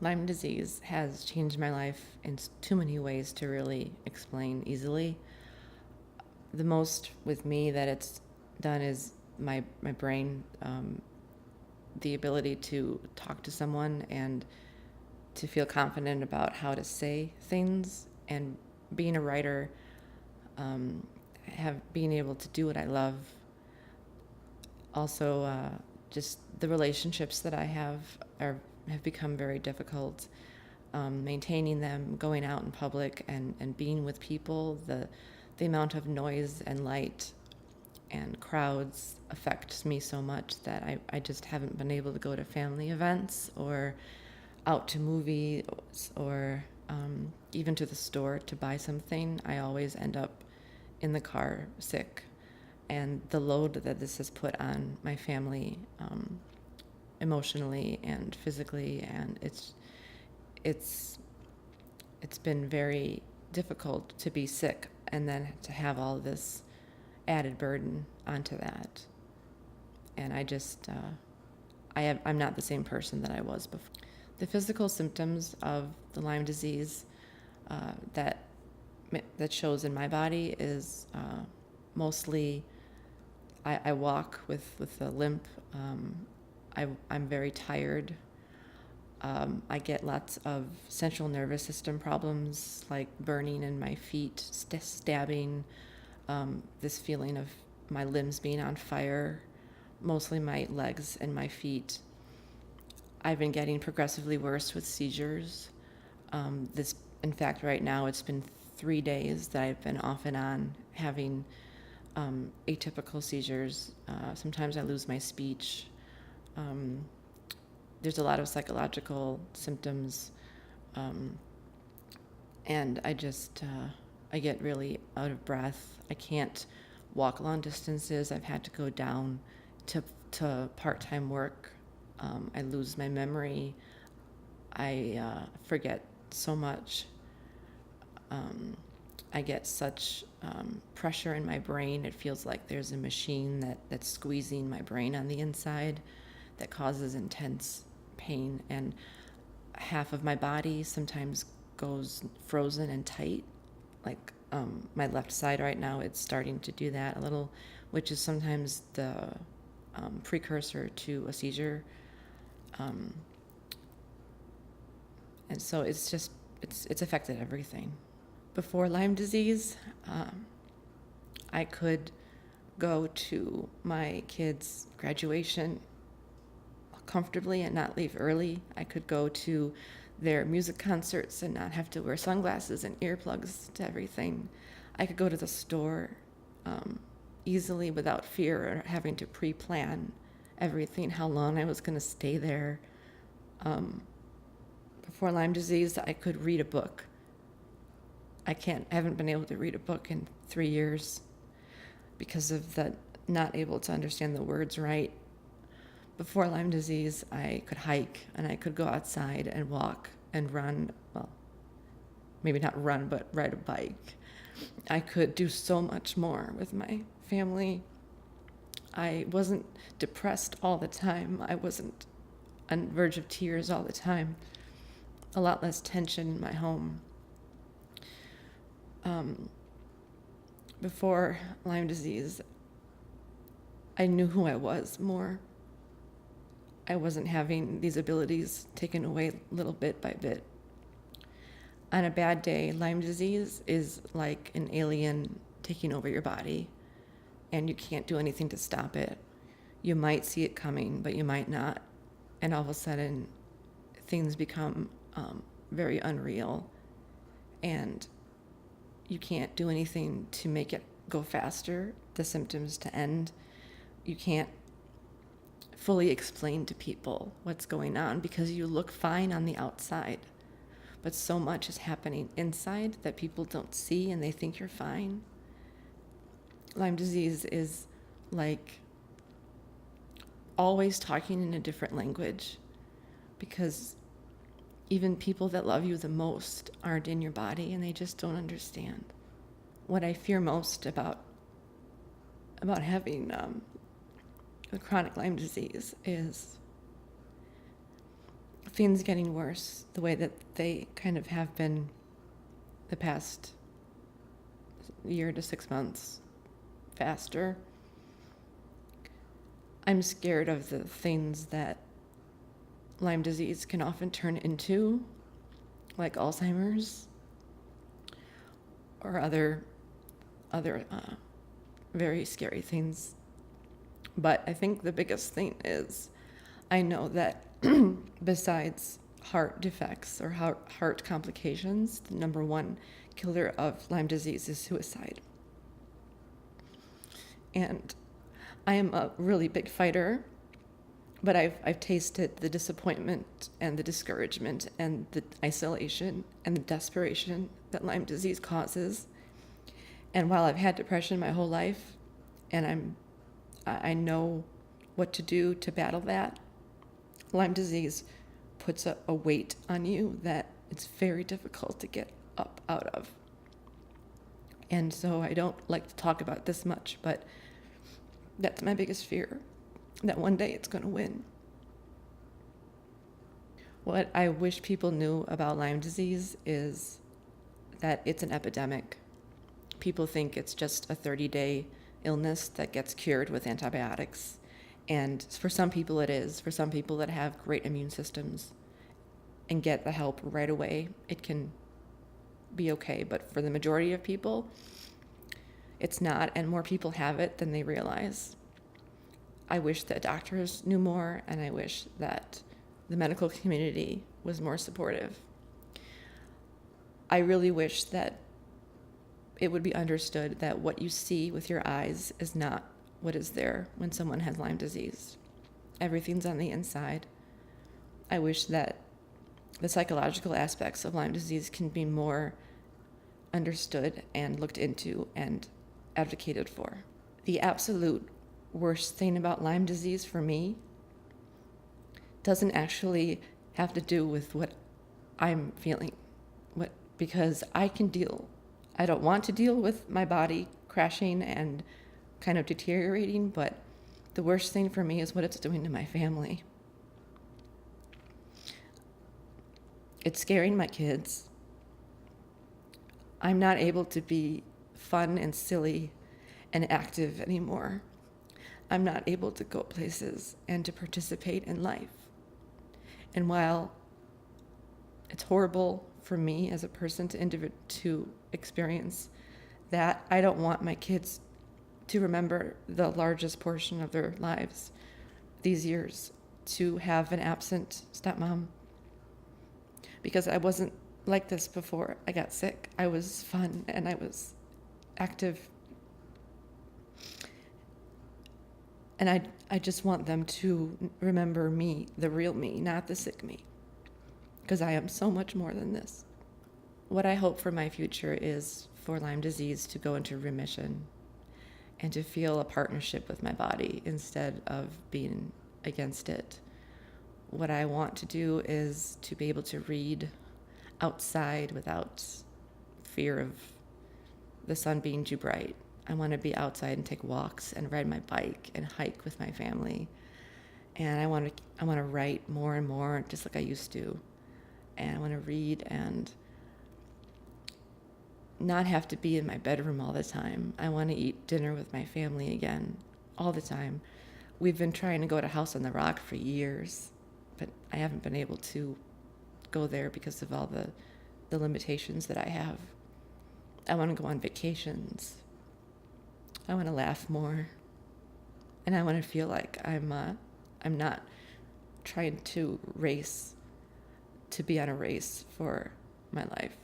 Lyme disease has changed my life in too many ways to really explain easily. The most with me that it's done is my brain, the ability to talk to someone and to feel confident about how to say things, and being a writer, have being able to do what I love. Also, just the relationships that I have become very difficult. Maintaining them, going out in public and being with people, the amount of noise and light and crowds affects me so much that I just haven't been able to go to family events or out to movies or even to the store to buy something. I always end up in the car sick. And the load that this has put on my family, emotionally and physically, and it's been very difficult to be sick and then to have all this added burden onto that. And I'm not the same person that I was before. The physical symptoms of the Lyme disease that shows in my body is mostly I walk with a limp. I'm very tired. I get lots of central nervous system problems, like burning in my feet, stabbing, this feeling of my limbs being on fire, mostly my legs and my feet. I've been getting progressively worse with seizures. In fact, right now it's been 3 days that I've been off and on having atypical seizures. Sometimes I lose my speech. There's a lot of psychological symptoms, and I get really out of breath. I can't walk long distances. I've had to go down to part-time work. I lose my memory. I forget so much. I get such pressure in my brain. It feels like there's a machine that's squeezing my brain on the inside that causes intense pain. And half of my body sometimes goes frozen and tight. Like my left side right now, it's starting to do that a little, which is sometimes the precursor to a seizure. And so it's affected everything. Before Lyme disease, I could go to my kids' graduation comfortably and not leave early. I could go to their music concerts and not have to wear sunglasses and earplugs to everything. I could go to the store easily without fear or having to pre-plan everything, how long I was going to stay there. Before Lyme disease, I could read a book. I haven't been able to read a book in 3 years because of that, not able to understand the words right. Before Lyme disease, I could hike and I could go outside and walk and run. Well, maybe not run, but ride a bike. I could do so much more with my family. I wasn't depressed all the time. I wasn't on the verge of tears all the time. A lot less tension in my home. Before Lyme disease, I knew who I was more. I wasn't having these abilities taken away little bit by bit. On a bad day, Lyme disease is like an alien taking over your body, and you can't do anything to stop it. You might see it coming, but you might not. And all of a sudden, things become very unreal, and you can't do anything to make it go faster, the symptoms to end. You can't fully explain to people what's going on because you look fine on the outside, but so much is happening inside that people don't see and they think you're fine. Lyme disease is like always talking in a different language, because even people that love you the most aren't in your body and they just don't understand. What I fear most about having the chronic Lyme disease is things getting worse the way that they kind of have been the past year to 6 months, faster. I'm scared of the things that Lyme disease can often turn into, like Alzheimer's or other very scary things. But I think the biggest thing is I know that besides heart defects or heart complications, the number one killer of Lyme disease is suicide. And I am a really big fighter, but I've tasted the disappointment and the discouragement and the isolation and the desperation that Lyme disease causes. And while I've had depression my whole life, and I know what to do to battle that, Lyme disease puts a weight on you that it's very difficult to get up out of. And so I don't like to talk about this much, but that's my biggest fear, that one day it's going to win. What I wish people knew about Lyme disease is that it's an epidemic. People think it's just a 30-day illness that gets cured with antibiotics. And for some people it is. For some people that have great immune systems and get the help right away, it can be okay. But for the majority of people, it's not, and more people have it than they realize. I wish that doctors knew more, and I wish that the medical community was more supportive. I really wish that it would be understood that what you see with your eyes is not what is there when someone has Lyme disease. Everything's on the inside. I wish that the psychological aspects of Lyme disease can be more understood and looked into and advocated for. The absolute worst thing about Lyme disease for me doesn't actually have to do with what I'm feeling, because I don't want to deal with my body crashing and kind of deteriorating, but the worst thing for me is what it's doing to my family. It's scaring my kids. I'm not able to be fun and silly and active anymore. I'm not able to go places and to participate in life. And while it's horrible for me as a person to experience that, I don't want my kids to remember the largest portion of their lives, these years, to have an absent stepmom. Because I wasn't like this before I got sick. I was fun and I was active. And I just want them to remember me, the real me, not the sick me. Because I am so much more than this. What I hope for my future is for Lyme disease to go into remission and to feel a partnership with my body instead of being against it. What I want to do is to be able to read outside without fear of the sun being too bright. I want to be outside and take walks and ride my bike and hike with my family. And I want to write more and more, just like I used to. And I want to read and not have to be in my bedroom all the time. I want to eat dinner with my family again, all the time. We've been trying to go to House on the Rock for years, but I haven't been able to go there because of all the limitations that I have. I want to go on vacations. I want to laugh more. And I want to feel like I'm not trying to be on a race for my life.